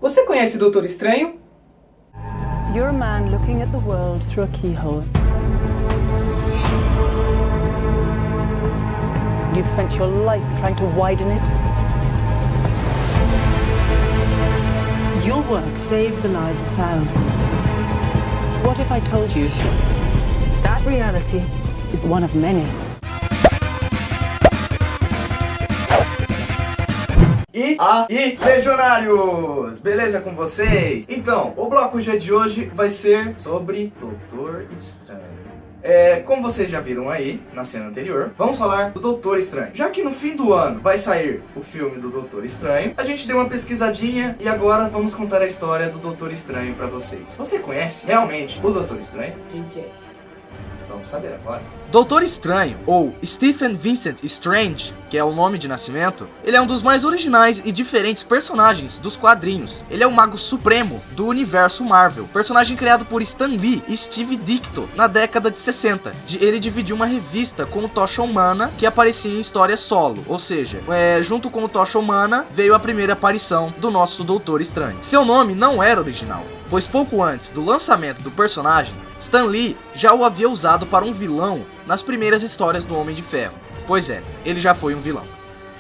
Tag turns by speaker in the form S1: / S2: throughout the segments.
S1: Você conhece Doutor Estranho?
S2: You're a man looking at the world through a keyhole. You've spent your life trying to widen it. Your work saved the lives of thousands. What if I told you that reality is one of many?
S3: E aí, legionários! Beleza com vocês? Então, o bloco G de hoje vai ser sobre Doutor Estranho. Como vocês já viram aí na cena anterior, vamos falar do Doutor Estranho. Já que no fim do ano vai sair o filme do Doutor Estranho, a gente deu uma pesquisadinha e agora vamos contar a história do Doutor Estranho pra vocês. Você conhece realmente o Doutor Estranho?
S1: Quem que é?
S3: Vamos saber agora.
S4: Doutor Estranho, ou Stephen Vincent Strange, que é o nome de nascimento, ele é um dos mais originais e diferentes personagens dos quadrinhos. Ele é o Mago Supremo do universo Marvel, personagem criado por Stan Lee e Steve Ditko na década de 60. Ele dividiu uma revista com o Tocha Humana, que aparecia em história solo, ou seja, junto com o Tocha Humana veio a primeira aparição do nosso Doutor Estranho. Seu nome não era original, pois pouco antes do lançamento do personagem, Stan Lee já o havia usado para um vilão nas primeiras histórias do Homem de Ferro. Pois é, ele já foi um vilão.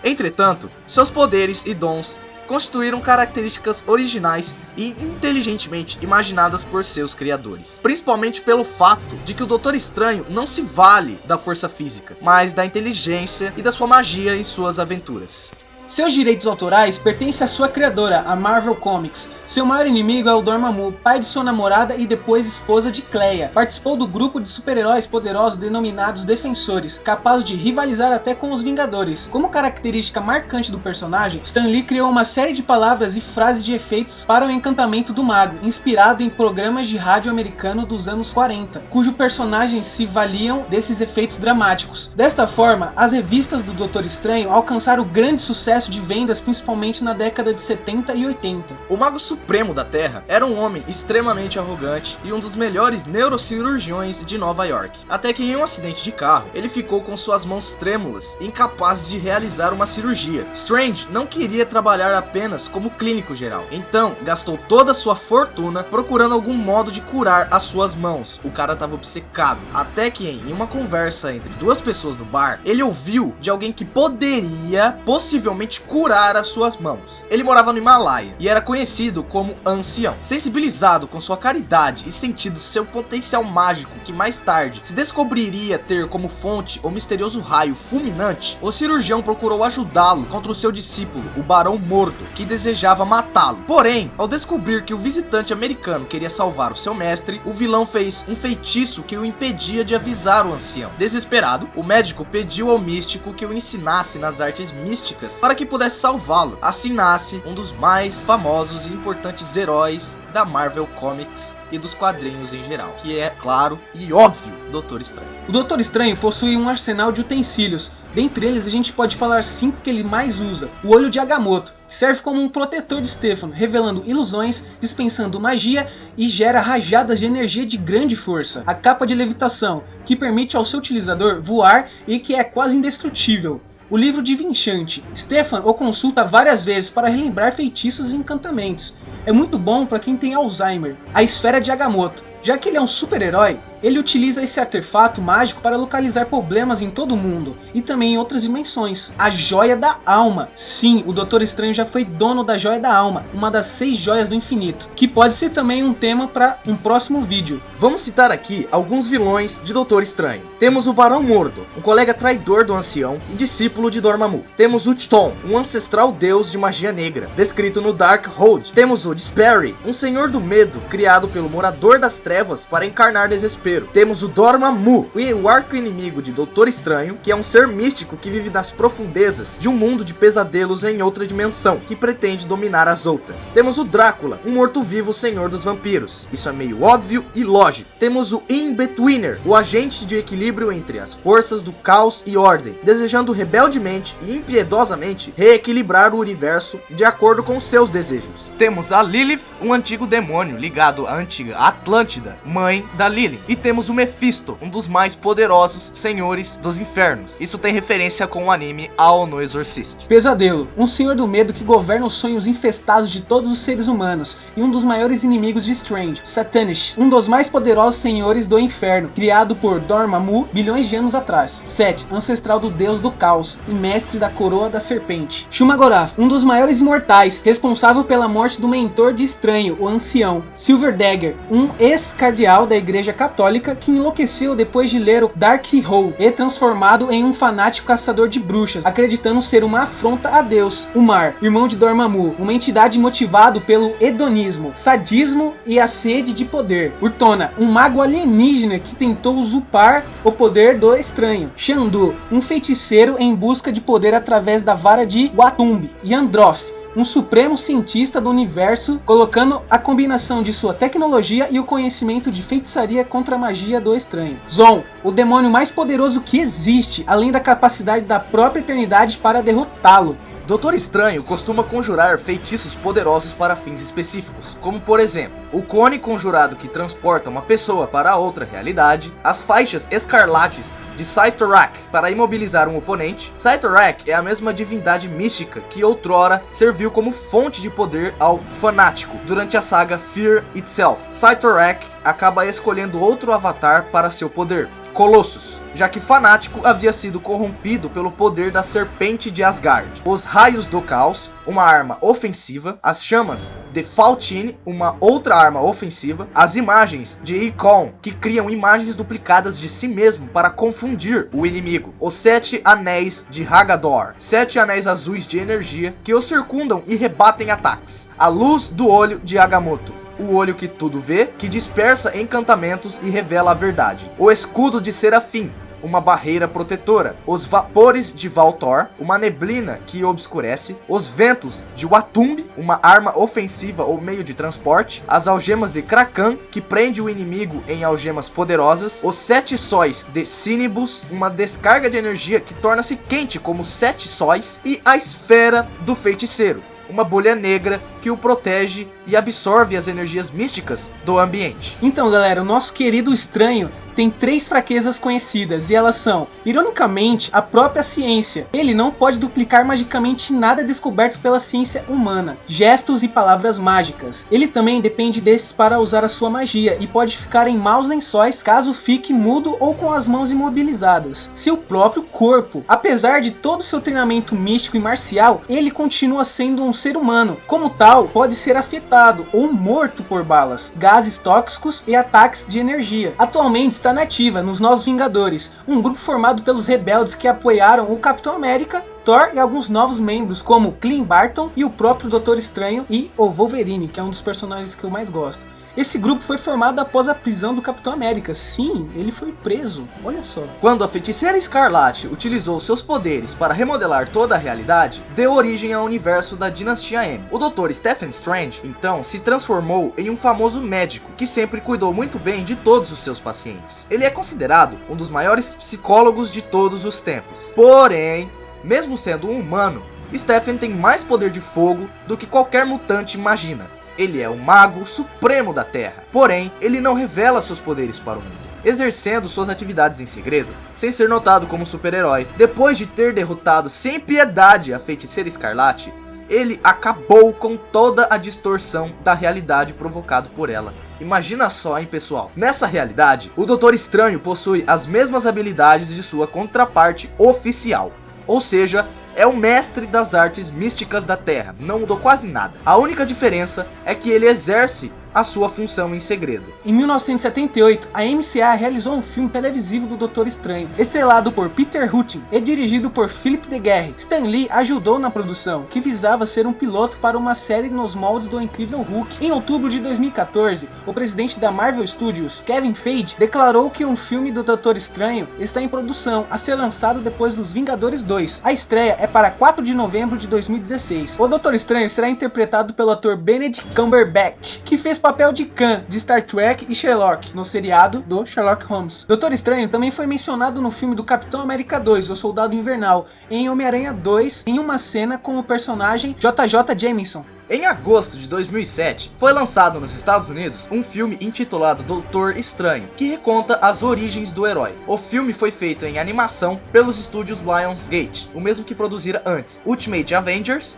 S4: Entretanto, seus poderes e dons constituíram características originais e inteligentemente imaginadas por seus criadores. Principalmente pelo fato de que o Doutor Estranho não se vale da força física, mas da inteligência e da sua magia em suas aventuras.
S1: Seus direitos autorais pertencem à sua criadora, a Marvel Comics. Seu maior inimigo é o Dormammu, pai de sua namorada e depois esposa de Clea. Participou do grupo de super-heróis poderosos denominados Defensores, capaz de rivalizar até com os Vingadores. Como característica marcante do personagem, Stan Lee criou uma série de palavras e frases de efeitos para o encantamento do mago, inspirado em programas de rádio americano dos anos 40, cujo personagens se valiam desses efeitos dramáticos. Desta forma, as revistas do Doutor Estranho alcançaram grande sucesso de vendas, principalmente na década de 70 e 80.
S4: O Mago Supremo da Terra era um homem extremamente arrogante e um dos melhores neurocirurgiões de Nova York. Até que em um acidente de carro, ele ficou com suas mãos trêmulas, incapaz de realizar uma cirurgia. Strange não queria trabalhar apenas como clínico geral, então gastou toda a sua fortuna procurando algum modo de curar as suas mãos. O cara estava obcecado. Até que em uma conversa entre duas pessoas no bar, ele ouviu de alguém que poderia possivelmente curar as suas mãos. Ele morava no Himalaia e era conhecido como Ancião. Sensibilizado com sua caridade e sentindo seu potencial mágico, que mais tarde se descobriria ter como fonte o misterioso raio fulminante, o cirurgião procurou ajudá-lo contra o seu discípulo, o Barão Mordo, que desejava matá-lo. Porém, ao descobrir que o visitante americano queria salvar o seu mestre, o vilão fez um feitiço que o impedia de avisar o ancião. Desesperado, o médico pediu ao místico que o ensinasse nas artes místicas para que pudesse salvá-lo. Assim nasce um dos mais famosos e importantes heróis da Marvel Comics e dos quadrinhos em geral, que é, claro e óbvio, Doutor Estranho.
S1: O Doutor Estranho possui um arsenal de utensílios. Dentre eles a gente pode falar 5 que ele mais usa. O Olho de Agamotto, que serve como um protetor de Stefano, revelando ilusões, dispensando magia e gera rajadas de energia de grande força. A Capa de Levitação, que permite ao seu utilizador voar e que é quase indestrutível. O Livro de Vinchante. Stefan o consulta várias vezes para relembrar feitiços e encantamentos. É muito bom para quem tem Alzheimer. A Esfera de Agamotto. Já que ele é um super-herói, ele utiliza esse artefato mágico para localizar problemas em todo o mundo e também em outras dimensões. A Joia da Alma. Sim, o Doutor Estranho já foi dono da Joia da Alma, uma das 6 joias do infinito, que pode ser também um tema para um próximo vídeo.
S4: Vamos citar aqui alguns vilões de Doutor Estranho. Temos o Barão Mordo, um colega traidor do ancião e discípulo de Dormammu. Temos o Chthon, um ancestral deus de magia negra, descrito no Darkhold. Temos o Disparry, um senhor do medo, criado pelo morador das trevas para encarnar desespero. Temos o Dormammu, o arco-inimigo de Doutor Estranho, que é um ser místico que vive nas profundezas de um mundo de pesadelos em outra dimensão, que pretende dominar as outras. Temos o Drácula, um morto-vivo senhor dos vampiros. Isso é meio óbvio e lógico. Temos o In-Betweener, o agente de equilíbrio entre as forças do caos e ordem, desejando rebeldemente e impiedosamente reequilibrar o universo de acordo com seus desejos. Temos a Lilith, um antigo demônio ligado à antiga Atlântida, mãe da Lily. E E temos o Mephisto, um dos mais poderosos senhores dos infernos. Isso tem referência com o anime Ao no Exorcist.
S1: Pesadelo, um senhor do medo que governa os sonhos infestados de todos os seres humanos e um dos maiores inimigos de Strange. Satanish, um dos mais poderosos senhores do inferno, criado por Dormammu bilhões de anos atrás. Set, ancestral do deus do caos e mestre da coroa da serpente. Shumagorath, um dos maiores imortais, responsável pela morte do mentor de Estranho, o ancião. Silver Dagger, um ex-cardeal da igreja católica que enlouqueceu depois de ler o Darkhold e transformado em um fanático caçador de bruxas, acreditando ser uma afronta a Deus. O Mar, irmão de Dormammu, uma entidade motivado pelo hedonismo, sadismo e a sede de poder. Urtona, um mago alienígena que tentou usurpar o poder do Estranho. Shandu, um feiticeiro em busca de poder através da vara de Watumbi. E Androth, um supremo cientista do universo, colocando a combinação de sua tecnologia e o conhecimento de feitiçaria contra a magia do Estranho. Zon, o demônio mais poderoso que existe, além da capacidade da própria eternidade para derrotá-lo.
S4: Doutor Estranho costuma conjurar feitiços poderosos para fins específicos, como por exemplo, o cone conjurado que transporta uma pessoa para outra realidade, as faixas escarlates de Cyttorak para imobilizar um oponente. Cyttorak é a mesma divindade mística que outrora serviu como fonte de poder ao Fanático durante a saga Fear Itself. Cyttorak acaba escolhendo outro avatar para seu poder, Colossus, já que Fanático havia sido corrompido pelo poder da serpente de Asgard. Os raios do caos, uma arma ofensiva, as chamas de Faltine, uma outra arma ofensiva, as imagens de Ikon, que criam imagens duplicadas de si mesmo para confundir o inimigo, os 7 anéis de Hagador, 7 anéis azuis de energia que o circundam e rebatem ataques, a luz do olho de Agamotto, o olho que tudo vê, que dispersa encantamentos e revela a verdade, o escudo de Serafim, uma barreira protetora, os vapores de Valtor, uma neblina que obscurece, os ventos de Watumbi, uma arma ofensiva ou meio de transporte, as algemas de Krakan, que prende o inimigo em algemas poderosas, os 7 sóis de Cinebus, uma descarga de energia que torna-se quente como 7 sóis, e a esfera do feiticeiro, uma bolha negra que o protege e absorve as energias místicas do ambiente.
S1: Então galera, o nosso querido Estranho tem 3 fraquezas conhecidas, e elas são, ironicamente, a própria ciência. Ele não pode duplicar magicamente nada descoberto pela ciência humana, gestos e palavras mágicas. Ele também depende desses para usar a sua magia, e pode ficar em maus lençóis caso fique mudo ou com as mãos imobilizadas. Seu próprio corpo, apesar de todo o seu treinamento místico e marcial, ele continua sendo um ser humano. Como tal, pode ser afetado ou morto por balas, gases tóxicos e ataques de energia. Atualmente está nativa nos Novos Vingadores, um grupo formado pelos rebeldes que apoiaram o Capitão América, Thor e alguns novos membros como Clint Barton e o próprio Doutor Estranho e o Wolverine, que é um dos personagens que eu mais gosto. Esse grupo foi formado após a prisão do Capitão América. Sim, ele foi preso, olha só.
S4: Quando a Feiticeira Escarlate utilizou seus poderes para remodelar toda a realidade, deu origem ao universo da Dinastia M. O Dr. Stephen Strange, então, se transformou em um famoso médico que sempre cuidou muito bem de todos os seus pacientes. Ele é considerado um dos maiores psicólogos de todos os tempos. Porém, mesmo sendo um humano, Stephen tem mais poder de fogo do que qualquer mutante imagina. Ele é o mago supremo da Terra, porém, ele não revela seus poderes para o mundo, exercendo suas atividades em segredo, sem ser notado como super-herói. Depois de ter derrotado sem piedade a Feiticeira Escarlate, ele acabou com toda a distorção da realidade provocada por ela. Imagina só, hein, pessoal? Nessa realidade, o Doutor Estranho possui as mesmas habilidades de sua contraparte oficial, ou seja, é o mestre das artes místicas da Terra, não mudou quase nada. A única diferença é que ele exerce a sua função em segredo.
S1: Em 1978, a MCA realizou um filme televisivo do Doutor Estranho, estrelado por Peter Hutton e dirigido por Philip DeGuerre. Stan Lee ajudou na produção, que visava ser um piloto para uma série nos moldes do Incrível Hulk. Em outubro de 2014, o presidente da Marvel Studios, Kevin Feige, declarou que um filme do Doutor Estranho está em produção, a ser lançado depois dos Vingadores 2. A estreia é para 4 de novembro de 2016. O Doutor Estranho será interpretado pelo ator Benedict Cumberbatch, que fez papel de Khan, de Star Trek e Sherlock, no seriado do Sherlock Holmes. Doutor Estranho também foi mencionado no filme do Capitão América 2, O Soldado Invernal, em Homem-Aranha 2, em uma cena com o personagem JJ Jameson.
S4: Em agosto de 2007, foi lançado nos Estados Unidos um filme intitulado Doutor Estranho, que reconta as origens do herói. O filme foi feito em animação pelos estúdios Lionsgate, o mesmo que produzira antes Ultimate Avengers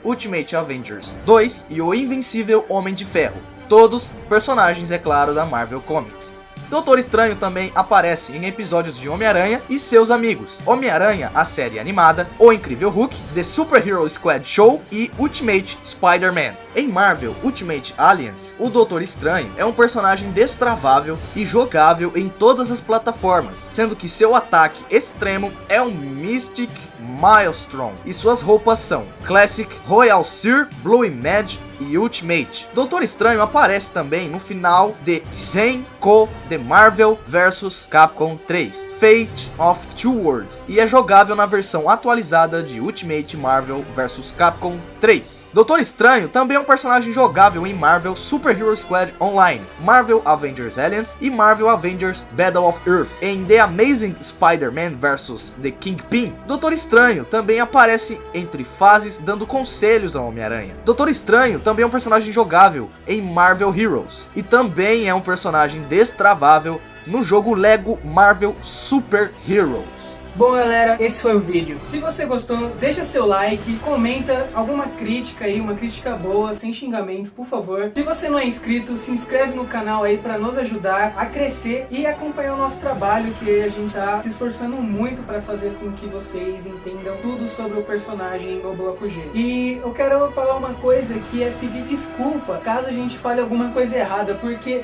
S4: 2 e o Invencível Homem de Ferro, todos personagens, é claro, da Marvel Comics. Doutor Estranho também aparece em episódios de Homem-Aranha e seus amigos. Homem-Aranha, a série animada, O Incrível Hulk, The Super Hero Squad Show e Ultimate Spider-Man. Em Marvel Ultimate Alliance, o Doutor Estranho é um personagem destravável e jogável em todas as plataformas, sendo que seu ataque extremo é um Mystic Maelstrom e suas roupas são Classic, Royal Sear, Blue Mad e Ultimate. Doutor Estranho aparece também no final de Zen-Ko The Marvel vs Capcom 3, Fate of Two Worlds, e é jogável na versão atualizada de Ultimate Marvel vs Capcom 3. Doutor Estranho também é um personagem jogável em Marvel Super Hero Squad Online, Marvel Avengers Alliance e Marvel Avengers Battle of Earth. Em The Amazing Spider-Man vs The Kingpin, Doutor Estranho também aparece entre fases dando conselhos ao Homem-Aranha. Doutor Estranho também é um personagem jogável em Marvel Heroes e também é um personagem destravável no jogo Lego Marvel Super Heroes.
S1: Bom, galera, esse foi o vídeo. Se você gostou, deixa seu like, comenta alguma crítica aí, uma crítica boa, sem xingamento, por favor. Se você não é inscrito, se inscreve no canal aí pra nos ajudar a crescer e acompanhar o nosso trabalho, que a gente tá se esforçando muito pra fazer com que vocês entendam tudo sobre o personagem do Bloco G. E eu quero falar uma coisa que é pedir desculpa caso a gente fale alguma coisa errada, porque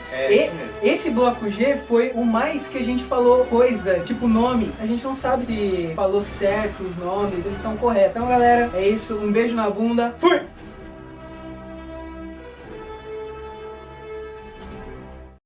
S1: esse Bloco G foi o mais que a gente falou coisa, tipo nome, a gente não sabe se falou certo os nomes, eles estão corretos. Então, galera, é isso. Um beijo na bunda. Fui!